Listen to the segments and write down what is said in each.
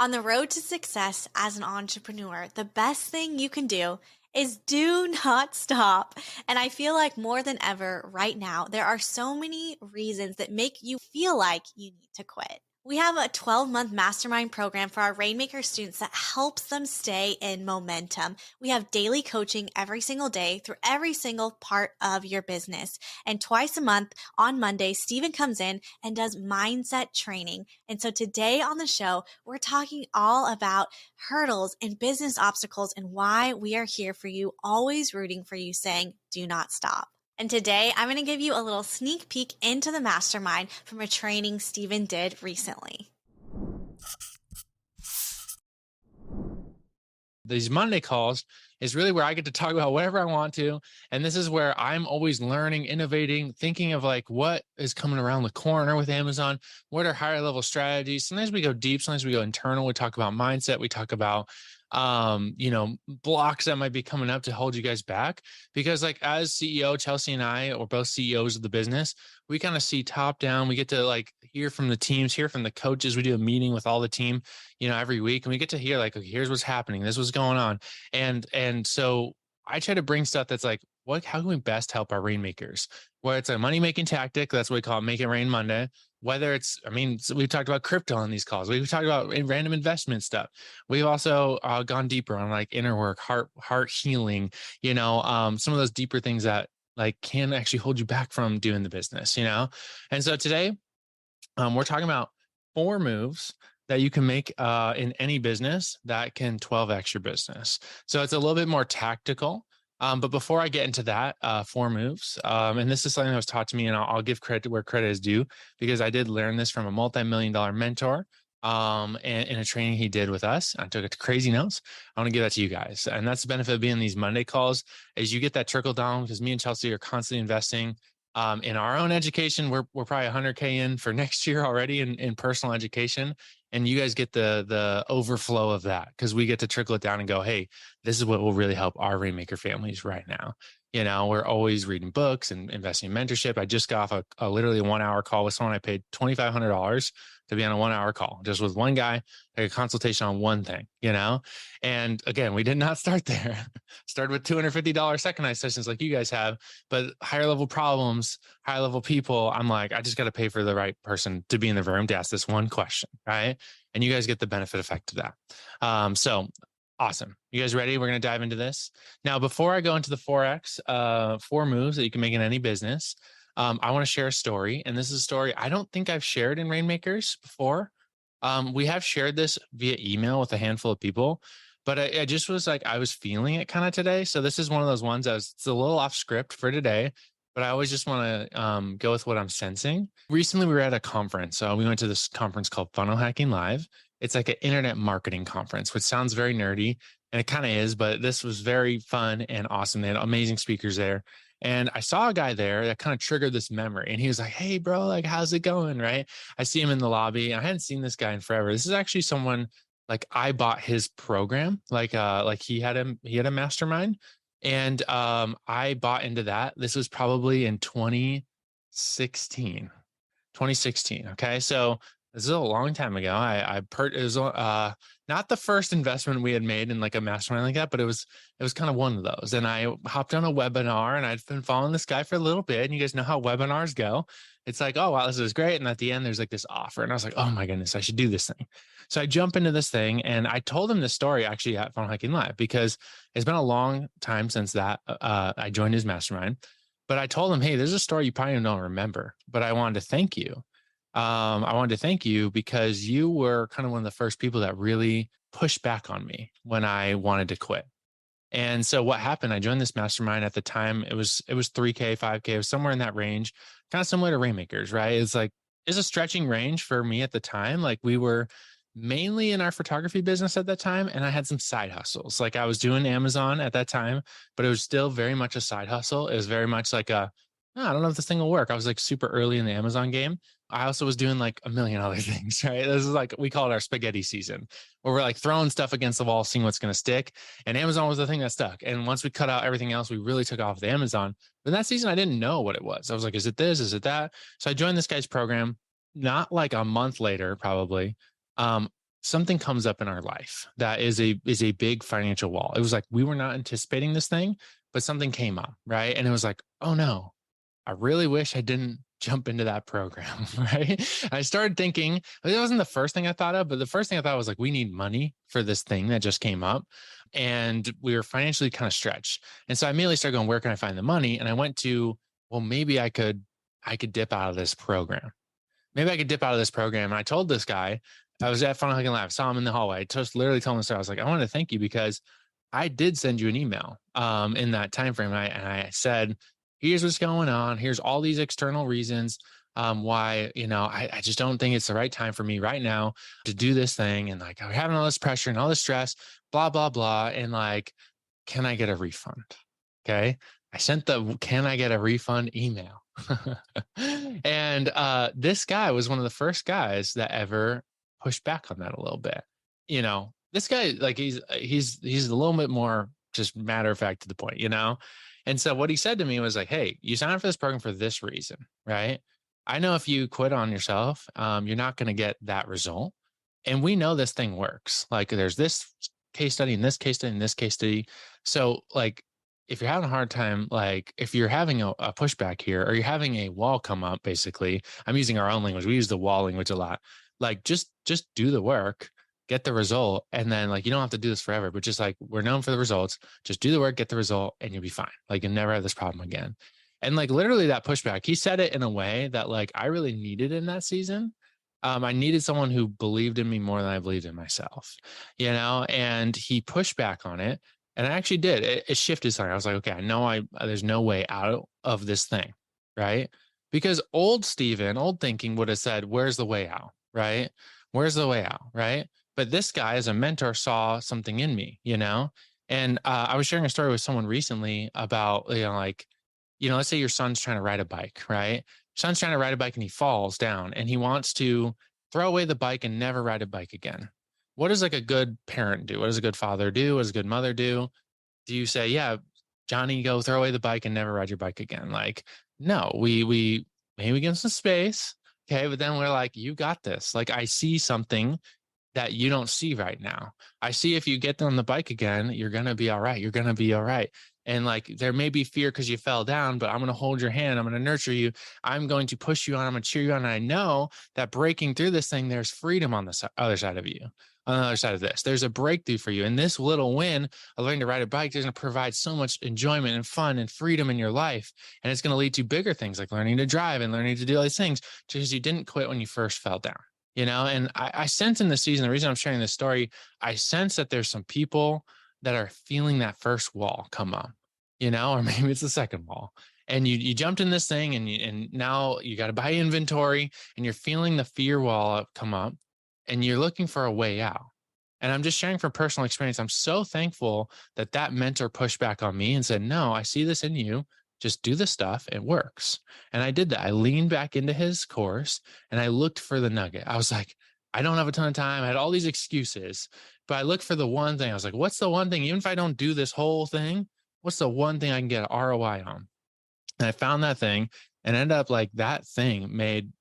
On the road to success as an entrepreneur, the best thing you can do is do not stop. And I feel like more than ever right now, there are so many reasons that make you feel like you need to quit. We have a 12-month mastermind program for our Rainmaker students that helps them stay in momentum. We have daily coaching every single day through every single part of your business. And twice a month on Monday, Stephen comes in and does mindset training. And so today on the show, we're talking all about hurdles and business obstacles and why we are here for you, always rooting for you, saying, do not stop. And today I'm going to give you a little sneak peek into the mastermind from a training Stephen did recently. These Monday calls is really where I get to talk about whatever I want to. And this is where I'm always learning, innovating, thinking of like what is coming around the corner with Amazon. What are higher level strategies? Sometimes we go deep, sometimes we go internal. We talk about mindset. We talk about blocks that might be coming up to hold you guys back. Because like as CEO, Chelsea and I, or both CEOs of the business, we kind of see top down. We get to like hear from the teams, hear from the coaches. We do a meeting with all the team, every week, and we get to hear like, okay, here's what's happening. This was going on. And so I try to bring stuff that's like, how can we best help our rainmakers? Where it's a money-making tactic, that's what we call it, Make It Rain Monday. Whether it's, so we've talked about crypto on these calls. We've talked about random investment stuff. We've also gone deeper on like inner work, heart healing, some of those deeper things that like can actually hold you back from doing the business, And so today we're talking about 4 moves that you can make in any business that can 12x your business. So it's a little bit more tactical. But before I get into that, 4 moves, and this is something that was taught to me, and I'll give credit where credit is due, because I did learn this from a multi-million-dollar mentor and in a training he did with us. I took it to crazy notes. I want to give that to you guys. And that's the benefit of being these Monday calls, is you get that trickle down, because me and Chelsea are constantly investing in our own education. We're probably 100K in for next year already in personal education. And you guys get the overflow of that, because we get to trickle it down and go, hey, this is what will really help our Rainmaker families right now. We're always reading books and investing in mentorship. I just got off a literally 1-hour call with someone. I paid $2,500 to be on a 1-hour call just with one guy, like a consultation on one thing, And again, we did not start there. Started with $250 second night sessions like you guys have, but higher level problems, higher level people. I'm like, I just got to pay for the right person to be in the room to ask this one question, right? And you guys get the benefit effect of that. So awesome. You guys ready? We're going to dive into this. Now, before I go into the 4 moves that you can make in any business, I want to share a story. And this is a story I don't think I've shared in Rainmakers before. We have shared this via email with a handful of people, but I just was like, I was feeling it kind of today. So this is one of those ones it's a little off script for today, but I always just want to go with what I'm sensing. Recently, we were at a conference. We went to this conference called Funnel Hacking Live. It's like an internet marketing conference, which sounds very nerdy, and it kind of is, but this was very fun and awesome. They had amazing speakers there. And I saw a guy there that kind of triggered this memory. And he was like, hey, bro, like, how's it going? Right. I see him in the lobby. I hadn't seen this guy in forever. This is actually someone like I bought his program. Like he had a mastermind. And I bought into that. This was probably in 2016. Okay. So this is a long time ago. It was not the first investment we had made in like a mastermind like that, but it was kind of one of those. And I hopped on a webinar, and I'd been following this guy for a little bit. And you guys know how webinars go. It's like, oh, wow, this is great. And at the end, there's like this offer. And I was like, oh my goodness, I should do this thing. So I jump into this thing, and I told him this story actually at Funnel Hacking Live, because it's been a long time since that I joined his mastermind. But I told him, hey, there's a story you probably don't remember, but I wanted to thank you. I wanted to thank you because you were kind of one of the first people that really pushed back on me when I wanted to quit. And so what happened, I joined this mastermind at the time. It was 3K, 5K, it was somewhere in that range, kind of similar to Rainmakers, right? It's a stretching range for me at the time. Like we were mainly in our photography business at that time. And I had some side hustles. Like I was doing Amazon at that time, but it was still very much a side hustle. It was very much like I don't know if this thing will work. I was like super early in the Amazon game. I also was doing like a million other things, right? This is like, we call it our spaghetti season, where we're like throwing stuff against the wall, seeing what's going to stick. And Amazon was the thing that stuck. And once we cut out everything else, we really took off the Amazon. But that season, I didn't know what it was. I was like, is it this? Is it that? So I joined this guy's program, not like a month later, probably. something comes up in our life that is a big financial wall. It was like we were not anticipating this thing, but something came up, right? And it was like, oh no, I really wish I didn't jump into that program, right? I started thinking, it wasn't the first thing I thought of, but the first thing I thought was like, we need money for this thing that just came up. And we were financially kind of stretched. And so I immediately started going, where can I find the money? And I went to, well, maybe I could dip out of this program. Maybe I could dip out of this program. And I told this guy, I was at Funnel Hacking Lab, saw him in the hallway. I just literally told him this. I was like, I want to thank you because I did send you an email in that time frame. And I said, here's what's going on. Here's all these external reasons why, I just don't think it's the right time for me right now to do this thing. And like, I'm having all this pressure and all this stress, blah, blah, blah. And like, can I get a refund? Okay. I sent the can I get a refund email. And this guy was one of the first guys that ever pushed back on that a little bit. This guy, like he's a little bit more just matter of fact to the point, And so what he said to me was like, hey, you signed up for this program for this reason, right? I know if you quit on yourself, you're not going to get that result. And we know this thing works. Like there's this case study and this case study and this case study. So like if you're having a hard time, like if you're having a pushback here or you're having a wall come up, basically, I'm using our own language. We use the wall language a lot. Like just do the work, get the result. And then like, you don't have to do this forever, but just like we're known for the results, just do the work, get the result and you'll be fine. Like you'll never have this problem again. And like literally that pushback, he said it in a way that like I really needed in that season. I needed someone who believed in me more than I believed in myself, and he pushed back on it. And I actually did. It shifted something. I was like, okay, I know there's no way out of this thing, right? Because old Steven, old thinking would have said, where's the way out, right? Where's the way out, right? But this guy as a mentor saw something in me, And I was sharing a story with someone recently about, let's say your son's trying to ride a bike, right? Son's trying to ride a bike and he falls down and he wants to throw away the bike and never ride a bike again. What does like a good parent do? What does a good father do? What does a good mother do? Do you say, yeah, Johnny, go throw away the bike and never ride your bike again? Like, no, we maybe give him some space. Okay. But then we're like, you got this. Like, I see something that you don't see right now. I see if you get on the bike again, you're going to be all right. You're going to be all right. And like, there may be fear because you fell down, but I'm going to hold your hand. I'm going to nurture you. I'm going to push you on. I'm going to cheer you on. And I know that breaking through this thing, there's freedom on the other side of you. On the other side of this, there's a breakthrough for you. And this little win of learning to ride a bike is going to provide so much enjoyment and fun and freedom in your life. And it's going to lead to bigger things like learning to drive and learning to do all these things because you didn't quit when you first fell down. And I sense in this season, the reason I'm sharing this story, I sense that there's some people that are feeling that first wall come up, or maybe it's the second wall. And you jumped in this thing and now you got to buy inventory and you're feeling the fear wall come up and you're looking for a way out. And I'm just sharing from personal experience. I'm so thankful that mentor pushed back on me and said, no, I see this in you. Just do the stuff. It works. And I did that. I leaned back into his course and I looked for the nugget. I was like, I don't have a ton of time. I had all these excuses, but I looked for the one thing. I was like, what's the one thing, even if I don't do this whole thing, what's the one thing I can get an ROI on? And I found that thing and ended up like that thing made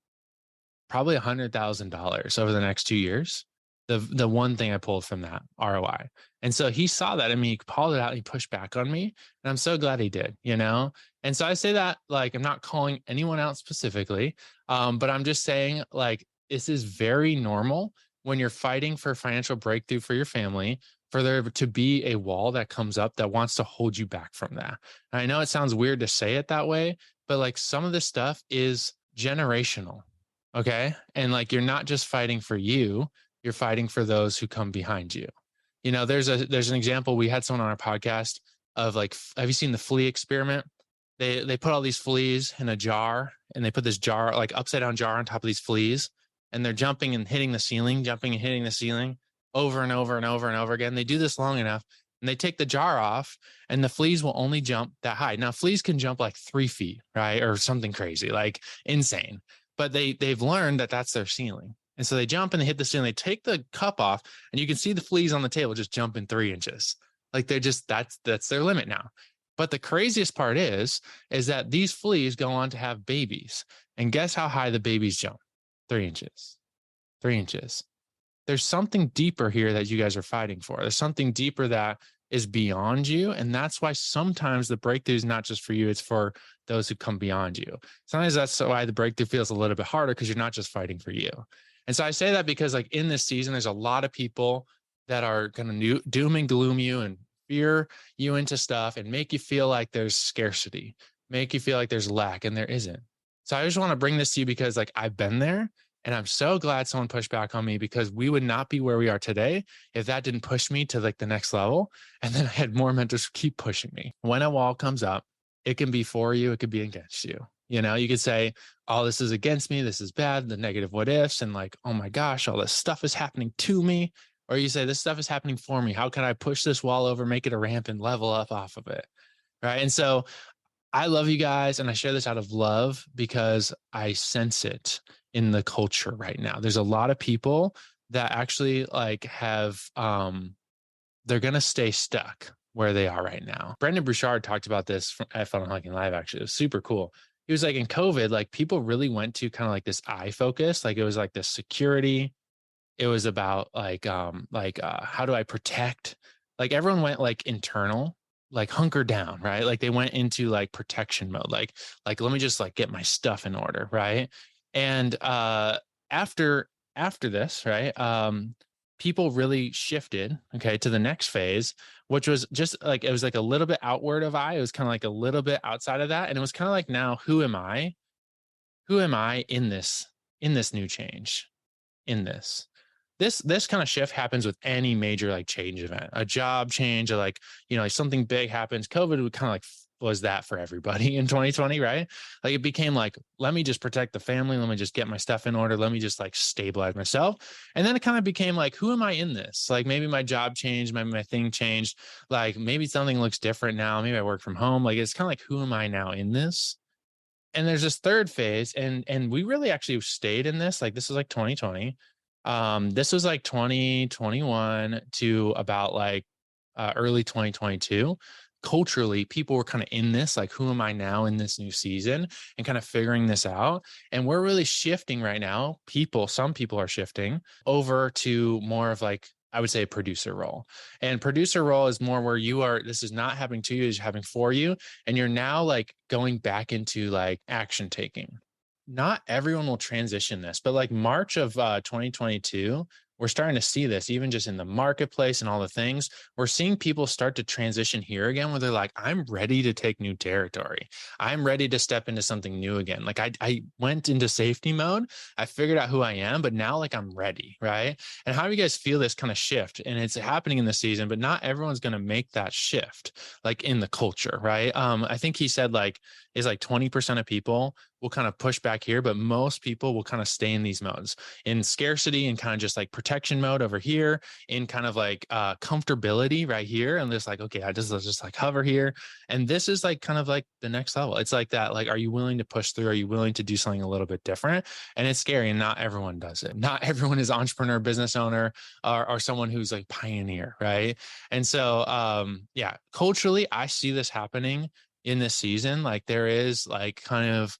probably $100,000 over the next 2 years. The one thing I pulled from that ROI. And so he saw that in me, he called it out, he pushed back on me. And I'm so glad he did, And so I say that like, I'm not calling anyone out specifically, but I'm just saying like, this is very normal when you're fighting for financial breakthrough for your family, for there to be a wall that comes up that wants to hold you back from that. And I know it sounds weird to say it that way, but like some of this stuff is generational. Okay. And like, you're not just fighting for you, you're fighting for those who come behind you. There's an example. We had someone on our podcast of like, have you seen the flea experiment? They put all these fleas in a jar and they put this jar, like upside down jar on top of these fleas. And they're jumping and hitting the ceiling, jumping and hitting the ceiling over and over and over and over again. They do this long enough and they take the jar off and the fleas will only jump that high. Now fleas can jump like 3 feet, right? Or something crazy, like insane. But they've learned that that's their ceiling. And so they jump and they hit the ceiling, they take the cup off and you can see the fleas on the table just jumping 3 inches. Like they're just, that's their limit now. But the craziest part is that these fleas go on to have babies. And guess how high the babies jump? 3 inches, 3 inches. there's something deeper here that you guys are fighting for. There's something deeper that is beyond you. And that's why sometimes the breakthrough is not just for you, it's for those who come beyond you. Sometimes that's why the breakthrough feels a little bit harder, because you're not just fighting for you. And so I say that because like in this season, there's a lot of people that are going to doom and gloom you and fear you into stuff and make you feel like there's scarcity, make you feel like there's lack, and there isn't. So I just want to bring this to you because like I've been there, and I'm so glad someone pushed back on me, because we would not be where we are today if that didn't push me to like the next level. And then I had more mentors keep pushing me. When a wall comes up, it can be for you, it could be against you. You know, you could say, oh, this is against me, this is bad, the negative what ifs, and like, oh my gosh, all this stuff is happening to me. Or you say, this stuff is happening for me. How can I push this wall over, make it a ramp, and level up off of it? Right. And so I love you guys, and I share this out of love because I sense it in the culture right now. There's a lot of people that actually like have, they're going to stay stuck where they are right now. Brendan Bouchard talked about this at Funnel Hacking Live. Actually, it was super cool. He was like, in COVID, like people really went to kind of like this I focus. Like it was like this security. It was about like, how do I protect? Like everyone went like internal, like hunker down, right? Like they went into like protection mode, like let me just like get my stuff in order, right? And after this, right, people really shifted, okay, to the next phase, which was just like, it was like a little bit outward of I. It was kind of like a little bit outside of that, and it was kind of like, now who am I? Who am I in this new change? In this kind of shift happens with any major like change event, a job change, or like, you know, like something big happens. COVID would kind of like was that for everybody in 2020, right? Like it became like, let me just protect the family. Let me just get my stuff in order. Let me just like stabilize myself. And then it kind of became like, who am I in this? Like maybe my job changed, my thing changed. Like maybe something looks different now. Maybe I work from home. Like it's kind of like, who am I now in this? And there's this third phase, and we really actually stayed in this. Like this is like 2020. This was like 2021 to about like early 2022. Culturally, people were kind of in this, like, who am I now in this new season, and kind of figuring this out. And we're really shifting right now. Some people are shifting over to more of like, I would say, a producer role. And producer role is more where you are, this is not happening to you, it's happening for you. And you're now like going back into like action taking. Not everyone will transition this, but like March of 2022, we're starting to see this even just in the marketplace and all the things. We're seeing people start to transition here again, where they're like, I'm ready to take new territory. I'm ready to step into something new again. Like I went into safety mode. I figured out who I am, but now like I'm ready, right? And how do you guys feel this kind of shift? And it's happening in the season, but not everyone's going to make that shift like in the culture, right? I think he said like, is like 20% of people will kind of push back here, but most people will kind of stay in these modes, in scarcity and kind of just like protection mode over here, in kind of like comfortability right here. And just like, okay, let's just like hover here. And this is like kind of like the next level. It's like that, like, are you willing to push through? Are you willing to do something a little bit different? And it's scary. And not everyone does it. Not everyone is entrepreneur, business owner, or someone who's like pioneer, right? And so, yeah, culturally, I see this happening in this season. Like there is like kind of,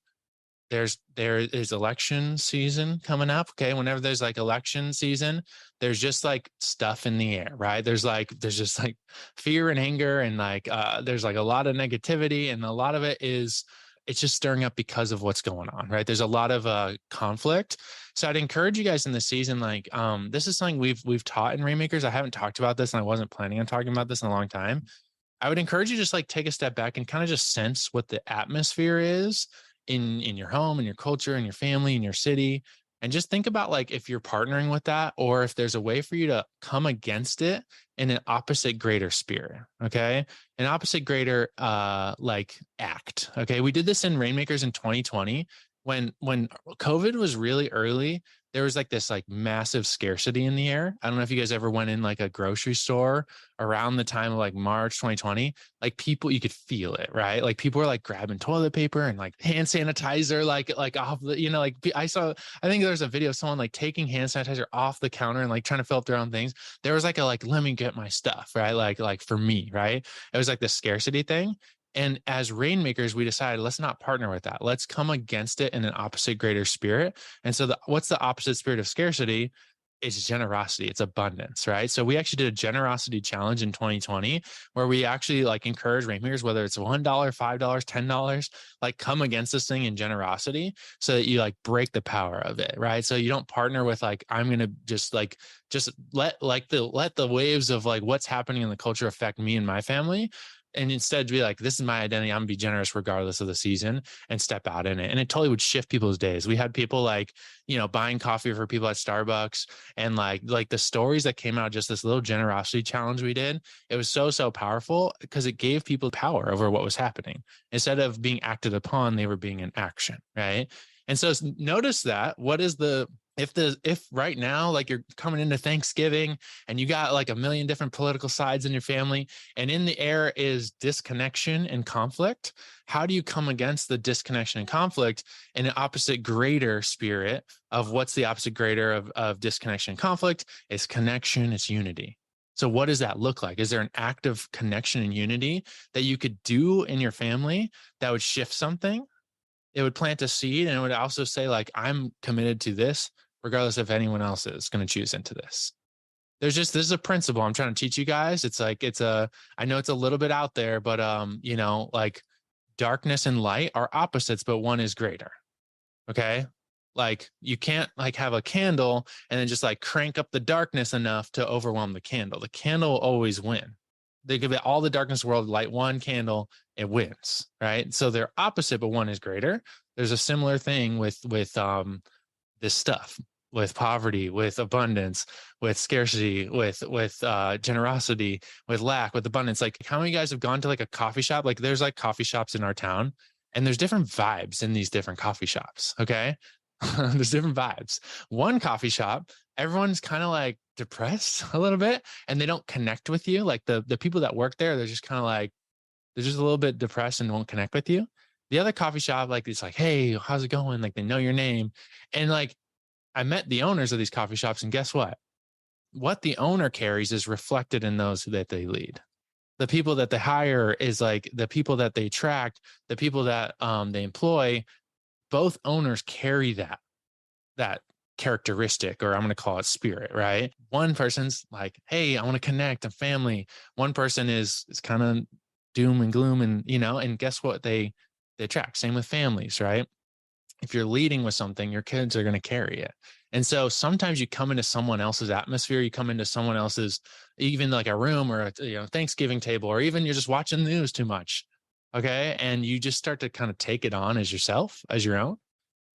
there is election season coming up. Okay. Whenever there's like election season, there's just like stuff in the air, right? There's just like fear and anger, and like there's like a lot of negativity, and a lot of it is, it's just stirring up because of what's going on, right? There's a lot of conflict. So I'd encourage you guys in this season, like this is something we've taught in Rainmakers. I haven't talked about this, and I wasn't planning on talking about this in a long time. I would encourage you to just like take a step back and kind of just sense what the atmosphere is in your home, in your culture, in your family, in your city. And just think about like if you're partnering with that, or if there's a way for you to come against it in an opposite greater spirit. Okay. An opposite greater like act. Okay. We did this in Rainmakers in 2020 when COVID was really early. There was like this like massive scarcity in the air. I don't know if you guys ever went in like a grocery store around the time of like March 2020. Like people, you could feel it, right? Like people were like grabbing toilet paper and like hand sanitizer, like off the, you know, like I think there was a video of someone like taking hand sanitizer off the counter and like trying to fill up their own things. There was like let me get my stuff, right? Like for me, right? It was like the scarcity thing. And as Rainmakers, we decided, let's not partner with that. Let's come against it in an opposite greater spirit. And so what's the opposite spirit of scarcity? it's generosity, it's abundance, right? So we actually did a generosity challenge in 2020 where we actually like encourage rainmakers, whether it's $1, $5, $10, like come against this thing in generosity so that you like break the power of it, right? So you don't partner with like, I'm going to just let the waves of like what's happening in the culture affect me and my family. And instead be like, this is my identity. I'm gonna be generous regardless of the season and step out in it. And it totally would shift people's days. We had people like, buying coffee for people at Starbucks, and like the stories that came out of just this little generosity challenge we did. It was so powerful because it gave people power over what was happening. Instead of being acted upon, they were being in action, right? And so notice that what is the if right now, like you're coming into Thanksgiving and you got like a million different political sides in your family, and in the air is disconnection and conflict, how do you come against the disconnection and conflict in an opposite greater spirit of what's the opposite greater of disconnection and conflict? It's connection, it's unity. So what does that look like? Is there an act of connection and unity that you could do in your family that would shift something? It would plant a seed, and it would also say like, I'm committed to this regardless if anyone else is going to choose into this. This is a principle I'm trying to teach you guys. It's like, I know it's a little bit out there, but like darkness and light are opposites, but one is greater. Okay. Like you can't like have a candle and then just like crank up the darkness enough to overwhelm the candle. The candle will always win. They give it all the darkness world, light one candle, it wins, right? So they're opposite, but one is greater. There's a similar thing with this stuff, with poverty, with abundance, with scarcity, with generosity, with lack, with abundance. Like how many of you guys have gone to like a coffee shop? Like there's like coffee shops in our town, and there's different vibes in these different coffee shops. Okay. There's different vibes. One coffee shop, everyone's kind of like depressed a little bit, and they don't connect with you. Like the people that work there, they're just kind of like, they're just a little bit depressed and won't connect with you. The other coffee shop, like it's like, hey, how's it going? Like they know your name. And like I met the owners of these coffee shops, and guess what? What the owner carries is reflected in those that they lead. The people that they hire is like the people that they attract, the people that they employ. Both owners carry that characteristic, or I'm going to call it spirit, right? One person's like, hey, I want to connect, and family. One person is kind of doom and gloom, and and guess what they attract? Same with families, right? If you're leading with something, your kids are going to carry it. And so sometimes you come into someone else's atmosphere, you come into someone else's, even like a room or a Thanksgiving table, or even you're just watching the news too much. Okay. And you just start to kind of take it on as yourself, as your own,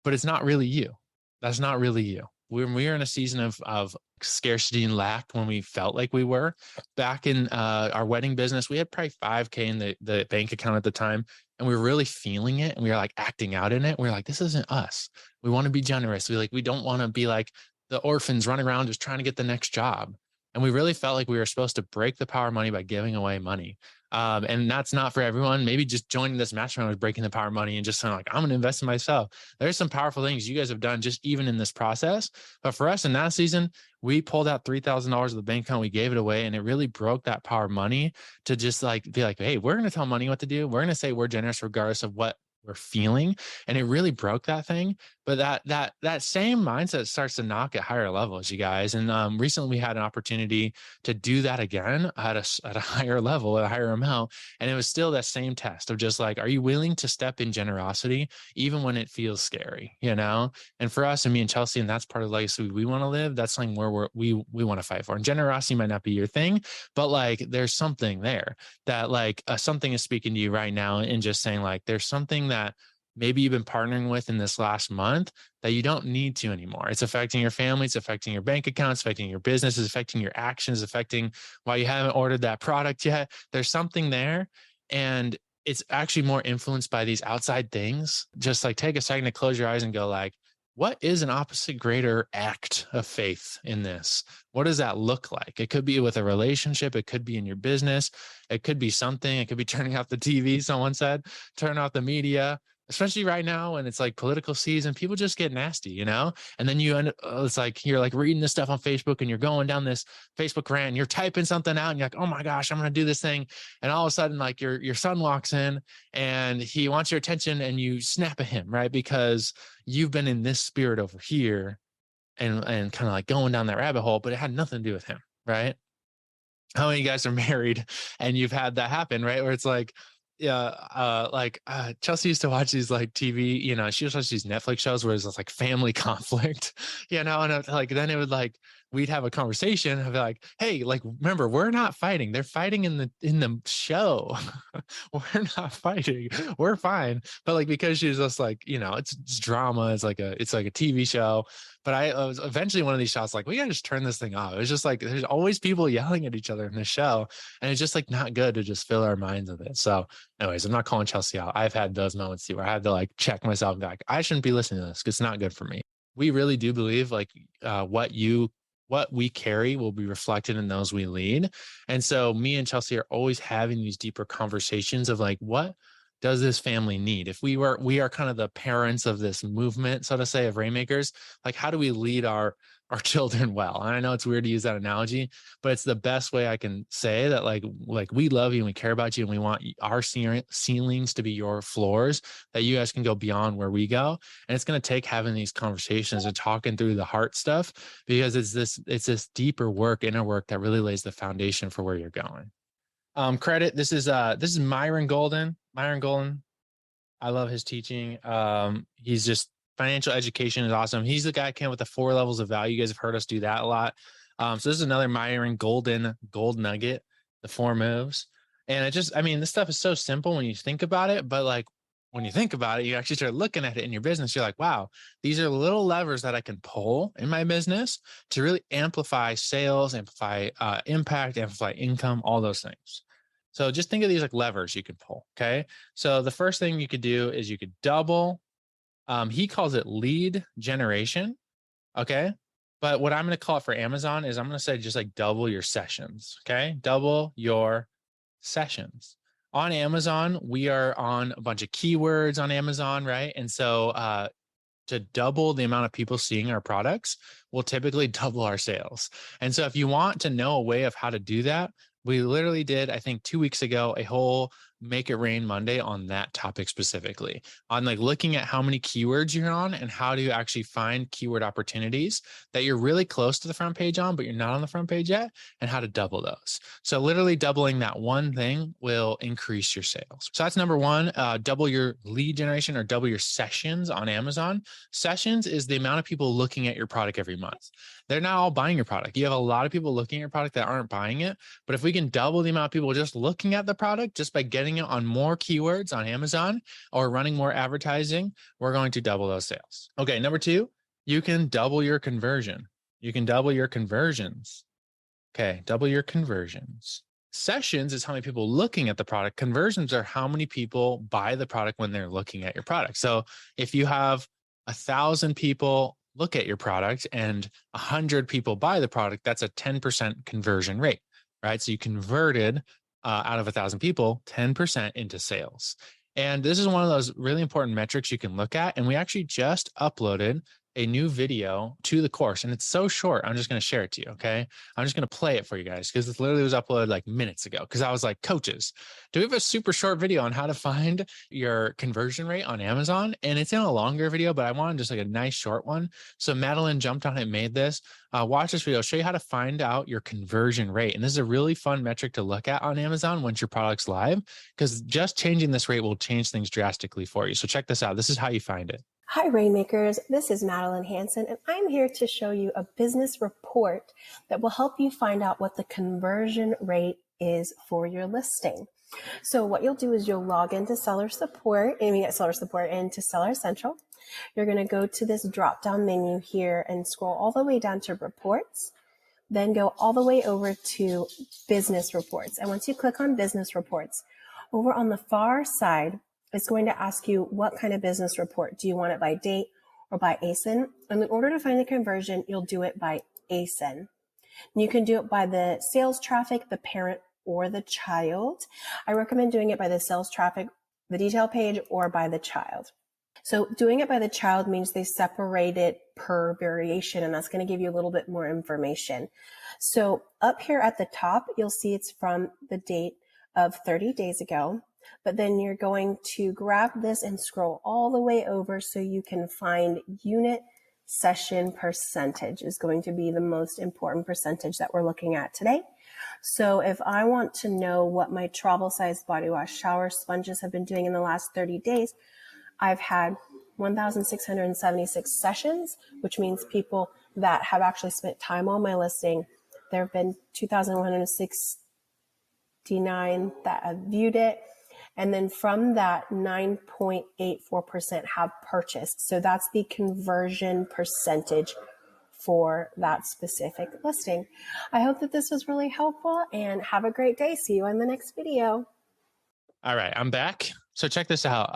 but it's not really you. That's not really you. When we were in a season of scarcity and lack, when we felt like we were back in our wedding business, we had probably 5K in the bank account at the time, and we were really feeling it, and we were like acting out in it. We were like, this isn't us. We want to be generous. We don't want to be like the orphans running around just trying to get the next job. And we really felt like we were supposed to break the power of money by giving away money. And that's not for everyone. Maybe just joining this mastermind was breaking the power of money and just saying like, I'm going to invest in myself. There's some powerful things you guys have done just even in this process. But for us in that season, we pulled out $3,000 of the bank account. We gave it away, and it really broke that power of money to just like be like, hey, we're going to tell money what to do. We're going to say we're generous regardless of what we're feeling. And it really broke that thing. But that same mindset starts to knock at higher levels, you guys. And recently we had an opportunity to do that again at a higher level, at a higher amount. And it was still that same test of just like, are you willing to step in generosity, even when it feels scary, And for us, and me and Chelsea, and that's part of the legacy we want to live. That's something where we want to fight for. And generosity might not be your thing, but like, there's something there that like something is speaking to you right now, and just saying like, there's something that maybe you've been partnering with in this last month that you don't need to anymore. It's affecting your family. It's affecting your bank accounts, affecting your business, it's affecting your actions, affecting why you haven't ordered that product yet. There's something there. And it's actually more influenced by these outside things. Just like take a second to close your eyes and go like, what is an opposite greater act of faith in this? What does that look like? It could be with a relationship. It could be in your business. It could be something. It could be turning off the TV. Someone said, turn off the media, especially right now when it's like political season. People just get nasty, and then you end up, it's like, you're like reading this stuff on Facebook, and you're going down this Facebook rant, and you're typing something out, and you're like, oh my gosh, I'm going to do this thing. And all of a sudden, like your son walks in and he wants your attention, and you snap at him, right? Because you've been in this spirit over here, and kind of like going down that rabbit hole, but it had nothing to do with him, right? How many of you guys are married and you've had that happen, right? Where it's like, yeah, Chelsea used to watch these like TV, she used to watch these Netflix shows where it's like family conflict, and like then it would like we'd have a conversation of like, hey, like remember, we're not fighting. They're fighting in the show. We're not fighting. We're fine. But like because she's just like, it's drama, it's like a TV show. But I was eventually one of these shots like, we gotta just turn this thing off. It was just like there's always people yelling at each other in the show. And it's just like not good to just fill our minds with it. So anyways, I'm not calling Chelsea out. I've had those moments too where I had to like check myself and be like, I shouldn't be listening to this because it's not good for me. We really do believe like what we carry will be reflected in those we lead. And so me and Chelsea are always having these deeper conversations of like, what does this family need? If we are kind of the parents of this movement, so to say, of Rainmakers, like how do we lead our children well? And I know it's weird to use that analogy, but it's the best way I can say that like we love you and we care about you and we want our ceilings to be your floors, that you guys can go beyond where we go. And it's going to take having these conversations and talking through the heart stuff, because it's this deeper work, inner work that really lays the foundation for where you're going. Credit. This is Myron Golden. Myron Golden. I love his teaching. He's just financial education is awesome. He's the guy who came with the 4 levels of value. You guys have heard us do that a lot. So this is another Myron Golden gold nugget, the 4 moves. And this stuff is so simple when you think about it, but like when you think about it, you actually start looking at it in your business. You're like, wow, these are little levers that I can pull in my business to really amplify sales, amplify impact, amplify income, all those things. So just think of these like levers you can pull. Okay. So the first thing you could do is you could double. He calls it lead generation. Okay. But what I'm going to call it for Amazon is I'm going to say just like double your sessions. Okay. Double your sessions. On Amazon, we are on a bunch of keywords on Amazon, right? And so to double the amount of people seeing our products, we'll typically double our sales. And so if you want to know a way of how to do that, we literally did, I think 2 weeks ago, a whole Make It Rain Monday on that topic specifically, on like looking at how many keywords you're on and how to actually find keyword opportunities that you're really close to the front page on, but you're not on the front page yet, and how to double those. So literally doubling that one thing will increase your sales. So that's number one, double your lead generation or double your sessions on Amazon. Sessions is the amount of people looking at your product every month. They're not all buying your product. You have a lot of people looking at your product that aren't buying it. But if we can double the amount of people just looking at the product, just by getting it on more keywords on Amazon or running more advertising, we're going to double those sales. Okay, number 2, you can double your conversion. You can double your conversions. Okay, double your conversions. Sessions is how many people looking at the product. Conversions are how many people buy the product when they're looking at your product. So if you have 1,000 people look at your product and 100 people buy the product, that's a 10% conversion rate, right? So you converted out of 1,000 people, 10% into sales. And this is one of those really important metrics you can look at. And we actually just uploaded a new video to the course, and it's so short. I'm just going to share it to you. Okay. I'm just going to play it for you guys because it literally was uploaded like minutes ago. Cause I was like, coaches, do we have a super short video on how to find your conversion rate on Amazon? And it's in a longer video, but I wanted just like a nice short one. So Madeline jumped on it and made this. Watch this video, show you how to find out your conversion rate. And this is a really fun metric to look at on Amazon once your product's live, because just changing this rate will change things drastically for you. So check this out. This is how you find it. Hi, Rainmakers. This is Madeline Hanson, and I'm here to show you a business report that will help you find out what the conversion rate is for your listing. So what you'll do is you'll log into Seller Support, into Seller Central. You're going to go to this drop-down menu here and scroll all the way down to Reports, then go all the way over to Business Reports. And once you click on Business Reports, over on the far side, it's going to ask you what kind of business report. Do you want it by date or by ASIN? And in order to find the conversion, you'll do it by ASIN. And you can do it by the sales traffic, the parent, or the child. I recommend doing it by the sales traffic, the detail page, or by the child. So doing it by the child means they separate it per variation, and that's going to give you a little bit more information. So up here at the top, you'll see it's from the date of 30 days ago. But then you're going to grab this and scroll all the way over so you can find unit session percentage is going to be the most important percentage that we're looking at today. So if I want to know what my travel size body wash shower sponges have been doing in the last 30 days, I've had 1,676 sessions, which means people that have actually spent time on my listing. There have been 2,169 that have viewed it. And then from that, 9.84% have purchased. So that's the conversion percentage for that specific listing. I hope that this was really helpful, and have a great day. See you in the next video. All right, I'm back. So check this out.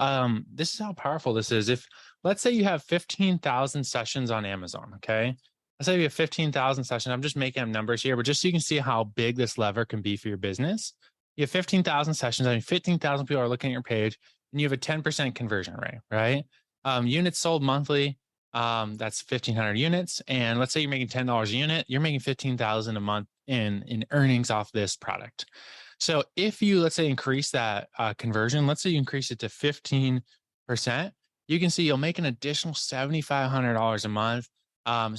This is how powerful this is. If let's say you have 15,000 sessions on Amazon, okay? Let's say you have 15,000 sessions. I'm just making up numbers here, but just so you can see how big this lever can be for your business. You have 15,000 sessions. I mean, 15,000 people are looking at your page, and you have a 10% conversion rate, right? Units sold monthly. That's 1,500 units. And let's say you're making $10 a unit, you're making 15,000 a month in earnings off this product. So if you, let's say, increase that conversion, let's say you increase it to 15%, you can see you'll make an additional $7,500 a month. So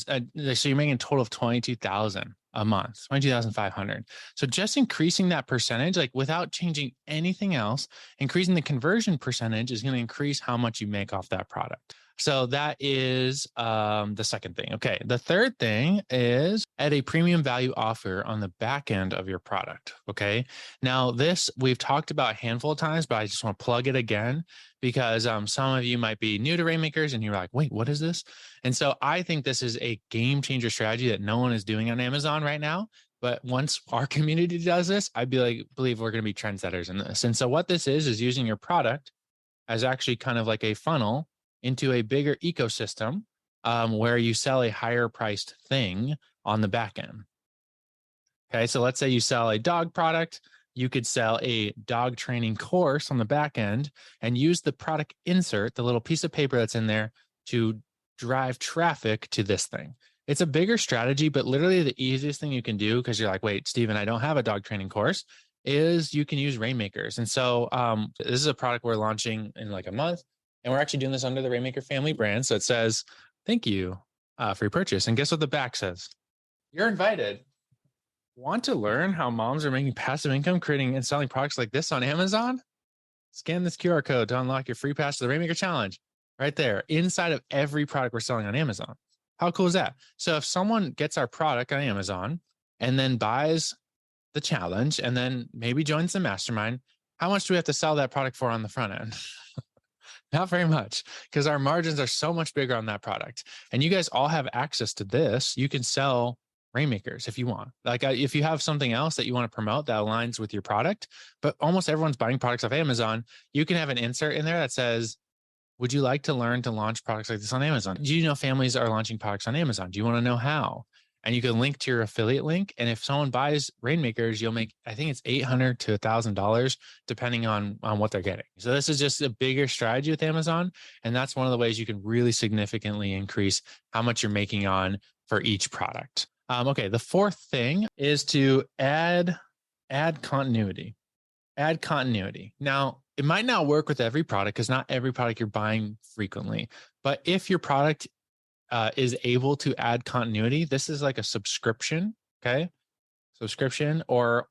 you're making a total of 22,000 a month, 22,500. So just increasing that percentage, like without changing anything else, increasing the conversion percentage is going to increase how much you make off that product. So that is the second thing. Okay. The third thing is add a premium value offer on the back end of your product. Okay. Now this we've talked about a handful of times, but I just want to plug it again because some of you might be new to Rainmakers and you're like, wait, what is this? And so I think this is a game changer strategy that no one is doing on Amazon right now. But once our community does this, I believe we're going to be trendsetters in this. And so what this is using your product as actually kind of like a funnel into a bigger ecosystem where you sell a higher priced thing on the back end. Okay, so let's say you sell a dog product, you could sell a dog training course on the back end and use the product insert, the little piece of paper that's in there, to drive traffic to this thing. It's a bigger strategy, but literally the easiest thing you can do, because you're like, wait, Steven, I don't have a dog training course, is you can use Rainmakers. And so this is a product we're launching in like a month. And we're actually doing this under the Rainmaker family brand. So it says, thank you for your purchase. And guess what the back says? You're invited. Want to learn how moms are making passive income creating and selling products like this on Amazon? Scan this QR code to unlock your free pass to the Rainmaker Challenge right there inside of every product we're selling on Amazon. How cool is that? So if someone gets our product on Amazon and then buys the challenge and then maybe joins the mastermind, how much do we have to sell that product for on the front end? Not very much, because our margins are so much bigger on that product. And you guys all have access to this. You can sell Rainmakers if you want. Like if you have something else that you want to promote that aligns with your product, but almost everyone's buying products off Amazon, you can have an insert in there that says, would you like to learn to launch products like this on Amazon? Do you know families are launching products on Amazon? Do you want to know how? And you can link to your affiliate link. And if someone buys Rainmakers, you'll make, I think it's $800 to $1,000, depending on what they're getting. So this is just a bigger strategy with Amazon. And that's one of the ways you can really significantly increase how much you're making on for each product. Okay. The fourth thing is to add continuity. Add continuity. Now, it might not work with every product because not every product you're buying frequently. But if your product is able to add continuity, this is like a subscription, okay? Subscription or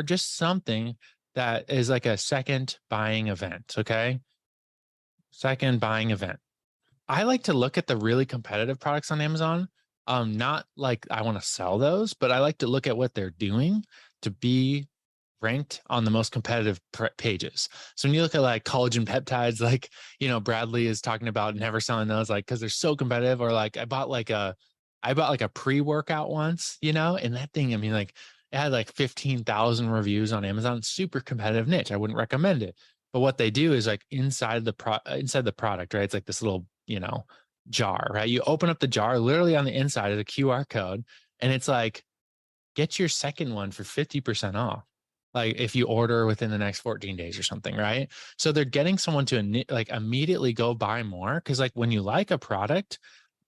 just something that is like a second buying event, okay? Second buying event. I like to look at the really competitive products on Amazon. Not like I want to sell those, but I like to look at what they're doing to be ranked on the most competitive pages. So when you look at like collagen peptides, like, Bradley is talking about never selling those, like, cause they're so competitive. Or like, I bought like a pre-workout once, and that thing, I mean, like it had like 15,000 reviews on Amazon, super competitive niche. I wouldn't recommend it. But what they do is like inside the product, right? It's like this little, jar, right? You open up the jar, literally on the inside is a QR code. And it's like, get your second one for 50% off. Like if you order within the next 14 days or something, right? So they're getting someone to like immediately go buy more. Cause like when you like a product,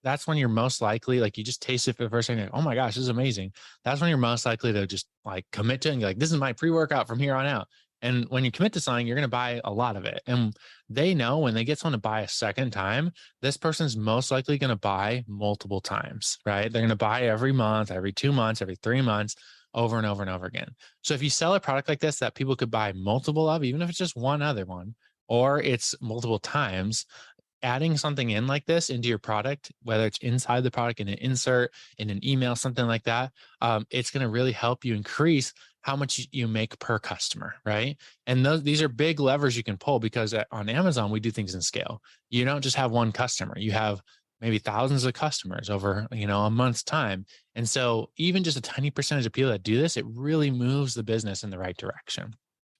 that's when you're most likely, like you just taste it for the first time, like, oh my gosh, this is amazing. That's when you're most likely to just like commit to it and be like, this is my pre-workout from here on out. And when you commit to something, you're going to buy a lot of it. And they know when they get someone to buy a second time, this person's most likely going to buy multiple times, right? They're going to buy every month, every 2 months, every 3 months, over and over and over again. So if you sell a product like this that people could buy multiple of, even if it's just one other one, or it's multiple times, adding something in like this into your product, whether it's inside the product in an insert, in an email, something like that, it's going to really help you increase how much you make per customer, right? And these are big levers you can pull, because on Amazon, we do things in scale. You don't just have one customer, you have maybe thousands of customers over, a month's time. And so even just a tiny percentage of people that do this, it really moves the business in the right direction.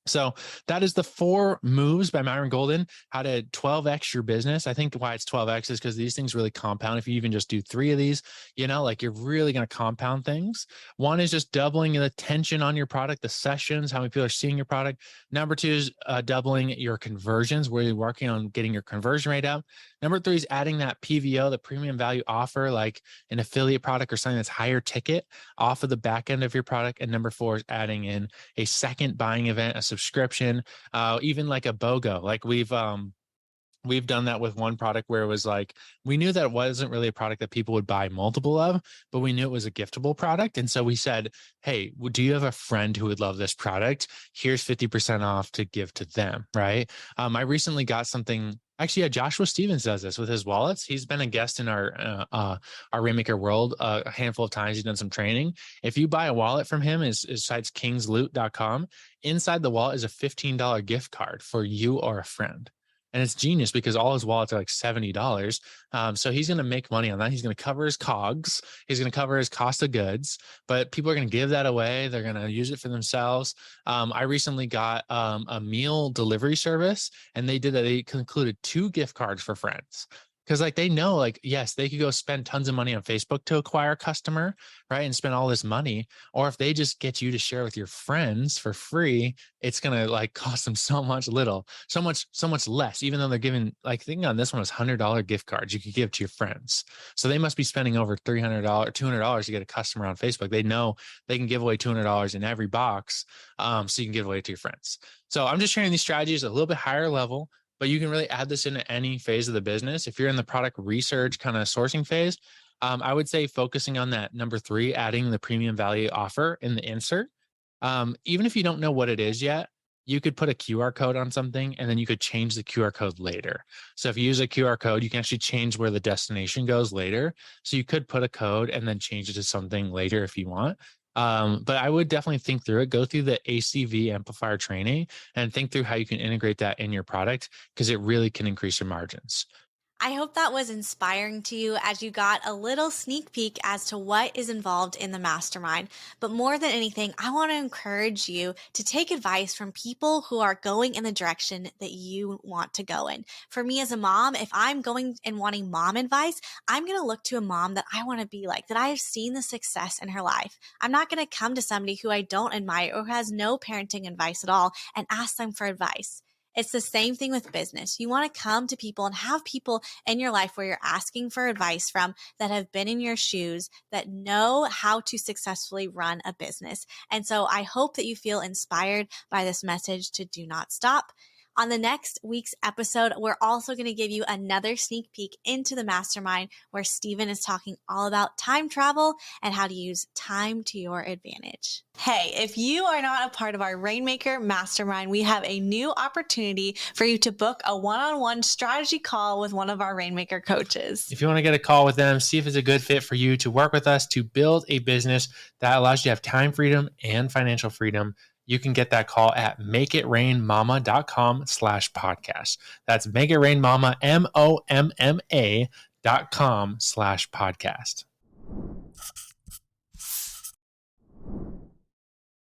So that is the 4 moves by Myron Golden, how to 12x your business. I think why it's 12x is because these things really compound. If you even just do 3 of these, you're really going to compound things. 1 is just doubling the attention on your product, the sessions, how many people are seeing your product. Number 2 is doubling your conversions, where you're working on getting your conversion rate up. Number 3 is adding that PVO, the premium value offer, like an affiliate product or something that's higher ticket off of the back end of your product. And number 4 is adding in a second buying event, a subscription, even like a BOGO. Like we've done that with one product where it was like, we knew that it wasn't really a product that people would buy multiple of, but we knew it was a giftable product. And so we said, hey, do you have a friend who would love this product? Here's 50% off to give to them, right? I recently got something. Actually, yeah, Joshua Stevens does this with his wallets. He's been a guest in our Rainmaker world a handful of times. He's done some training. If you buy a wallet from him, his site's kingsloot.com. Inside the wallet is a $15 gift card for you or a friend. And it's genius because all his wallets are like $70. So he's going to make money on that. He's going to cover his COGS. He's going to cover his cost of goods, but people are going to give that away. They're going to use it for themselves. I recently got a meal delivery service, and they did that. They included 2 gift cards for friends. Because they know, yes, they could go spend tons of money on Facebook to acquire a customer, right? And spend all this money. Or if they just get you to share with your friends for free, it's going to cost them so much less, even though they're giving, thinking on this one was $100 gift cards you could give to your friends. So they must be spending over $300, $200 to get a customer on Facebook. They know they can give away $200 in every box. So you can give away to your friends. So I'm just sharing these strategies a little bit higher level, but you can really add this into any phase of the business. If you're in the product research kind of sourcing phase, I would say focusing on that number 3, adding the premium value offer in the insert. Even if you don't know what it is yet, you could put a QR code on something, and then you could change the QR code later. So if you use a QR code, you can actually change where the destination goes later. So you could put a code and then change it to something later if you want. But I would definitely think through it, go through the ACV amplifier training and think through how you can integrate that in your product, because it really can increase your margins. I hope that was inspiring to you as you got a little sneak peek as to what is involved in the mastermind. But more than anything, I want to encourage you to take advice from people who are going in the direction that you want to go in. For me as a mom, if I'm going and wanting mom advice, I'm going to look to a mom that I want to be like, that I have seen the success in her life. I'm not going to come to somebody who I don't admire or who has no parenting advice at all and ask them for advice. It's the same thing with business. You want to come to people and have people in your life where you're asking for advice from that have been in your shoes, that know how to successfully run a business. And so I hope that you feel inspired by this message to do not stop. On the next week's episode, we're also going to give you another sneak peek into the mastermind where Stephen is talking all about time travel and how to use time to your advantage. Hey, if you are not a part of our Rainmaker Mastermind, we have a new opportunity for you to book a one-on-one strategy call with one of our Rainmaker coaches. If you want to get a call with them, see if it's a good fit for you to work with us to build a business that allows you to have time freedom and financial freedom, you can get that call at makeitrainmama.com/podcast. That's makeitrainmama, MOMMA.com/podcast.